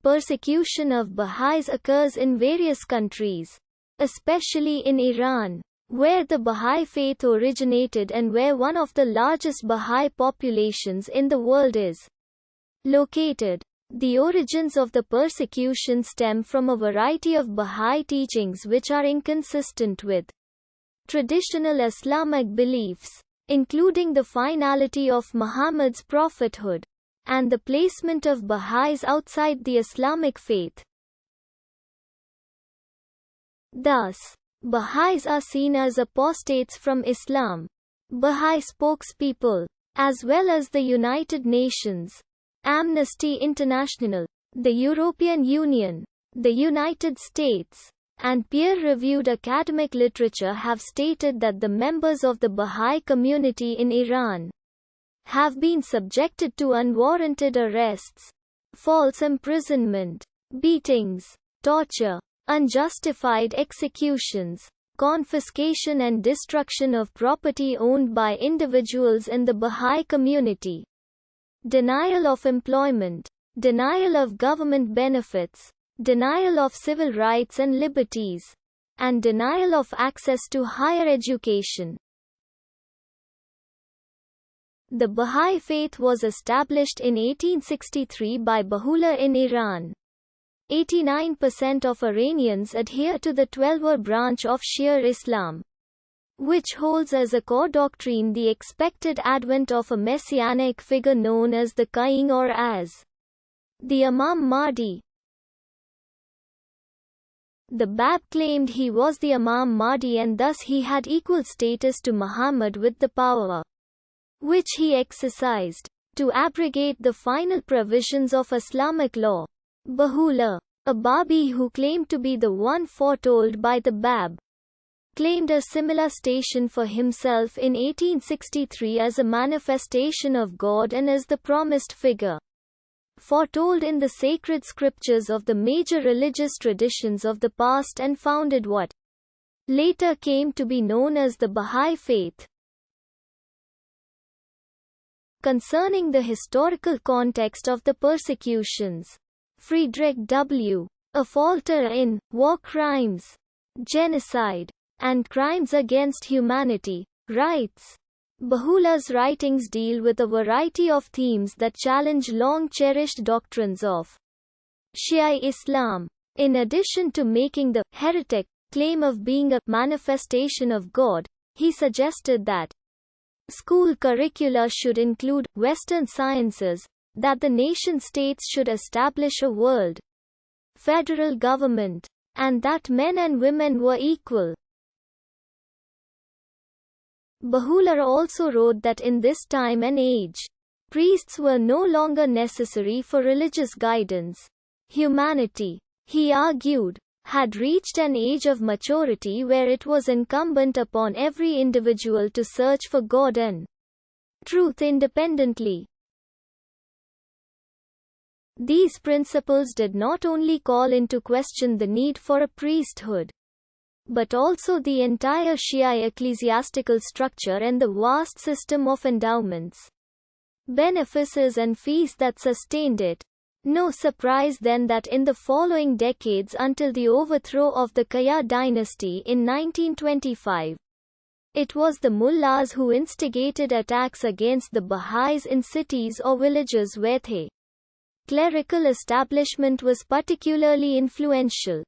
Persecution of Baha'is occurs in various countries, especially in Iran, where the Baha'i faith originated and where one of the largest Baha'i populations in the world is located. The origins of the persecution stem from a variety of Baha'i teachings which are inconsistent with traditional Islamic beliefs, including the finality of Muhammad's prophethood, and the placement of Baha'is outside the Islamic faith. Thus, Baha'is are seen as apostates from Islam. Baha'i spokespeople, as well as the United Nations, Amnesty International, the European Union, the United States, and peer-reviewed academic literature have stated that the members of the Baha'i community in Iran have been subjected to unwarranted arrests, false imprisonment, beatings, torture, unjustified executions, confiscation and destruction of property owned by individuals in the Baha'i community, denial of employment, denial of government benefits, denial of civil rights and liberties, and denial of access to higher education. The Baha'i faith was established in 1863 by Baha'u'llah in Iran. 89% of Iranians adhere to the Twelver branch of Shia Islam, which holds as a core doctrine the expected advent of a messianic figure known as the Qaim or as the Imam Mahdi. The Bab claimed he was the Imam Mahdi and thus he had equal status to Muhammad with the power which he exercised to abrogate the final provisions of Islamic law. Baha'u'llah, a Babi who claimed to be the one foretold by the Bab, claimed a similar station for himself in 1863 as a manifestation of God and as the promised figure foretold in the sacred scriptures of the major religious traditions of the past and founded what later came to be known as the Baha'i faith. Concerning the historical context of the persecutions, Friedrich W. Affolter in War Crimes, Genocide, and Crimes Against Humanity, writes, Baha'u'llah's writings deal with a variety of themes that challenge long-cherished doctrines of Shia Islam. In addition to making the heretic claim of being a manifestation of God, he suggested that school curricula should include Western sciences, that the nation-states should establish a world federal government, and that men and women were equal. Baha'u'llah also wrote that in this time and age, priests were no longer necessary for religious guidance. Humanity, he argued, had reached an age of maturity where it was incumbent upon every individual to search for God and truth independently. These principles did not only call into question the need for a priesthood, but also the entire Shia ecclesiastical structure and the vast system of endowments, benefices and fees that sustained it. No surprise then that in the following decades until the overthrow of the Qaya dynasty in 1925, it was the mullahs who instigated attacks against the Baha'is in cities or villages where the clerical establishment was particularly influential.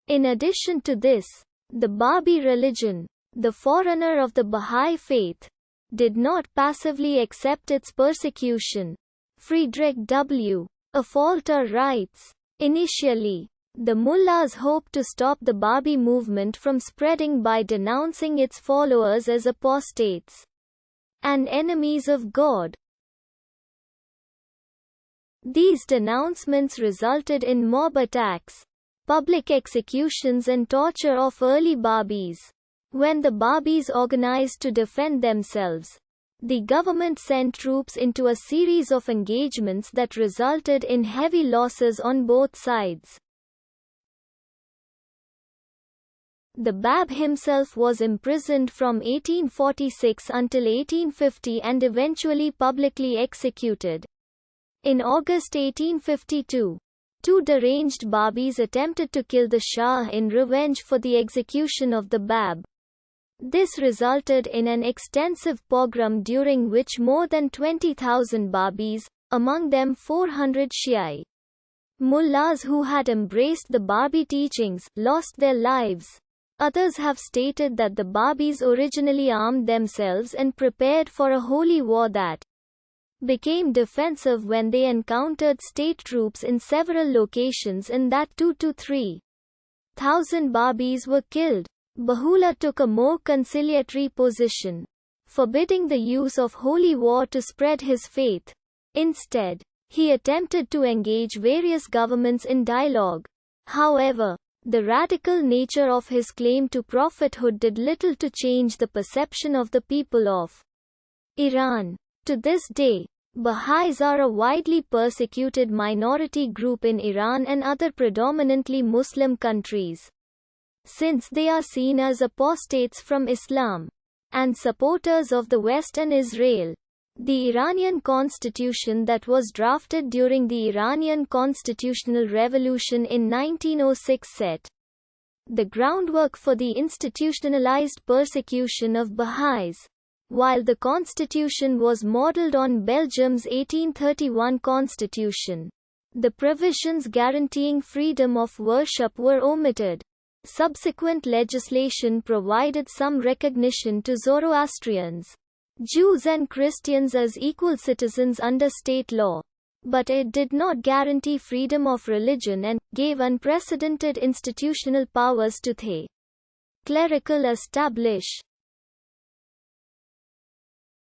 In addition to this, the Babi religion, the forerunner of the Baha'i faith, did not passively accept its persecution. Friedrich W. Affolter writes, initially, the mullahs hoped to stop the Babi movement from spreading by denouncing its followers as apostates and enemies of God. These denouncements resulted in mob attacks, public executions and torture of early Babis. When the Babis organized to defend themselves, the government sent troops into a series of engagements that resulted in heavy losses on both sides. The Bab himself was imprisoned from 1846 until 1850 and eventually publicly executed. In August 1852, two deranged Babis attempted to kill the Shah in revenge for the execution of the Bab. This resulted in an extensive pogrom during which more than 20,000 Babis, among them 400 Shiite mullahs who had embraced the Babi teachings, lost their lives. Others have stated that the Babis originally armed themselves and prepared for a holy war that became defensive when they encountered state troops in several locations and that 2,000 to 3,000 Babis were killed. Bahula took a more conciliatory position, forbidding the use of holy war to spread his faith. Instead, he attempted to engage various governments in dialogue. However, the radical nature of his claim to prophethood did little to change the perception of the people of Iran. To this day, Baha'is are a widely persecuted minority group in Iran and other predominantly Muslim countries. Since they are seen as apostates from Islam and supporters of the West and Israel, the Iranian constitution that was drafted during the Iranian constitutional revolution in 1906 set the groundwork for the institutionalized persecution of Baha'is. While the constitution was modeled on Belgium's 1831 constitution, the provisions guaranteeing freedom of worship were omitted. Subsequent legislation provided some recognition to Zoroastrians, Jews and Christians as equal citizens under state law, but it did not guarantee freedom of religion and gave unprecedented institutional powers to the clerical establishment.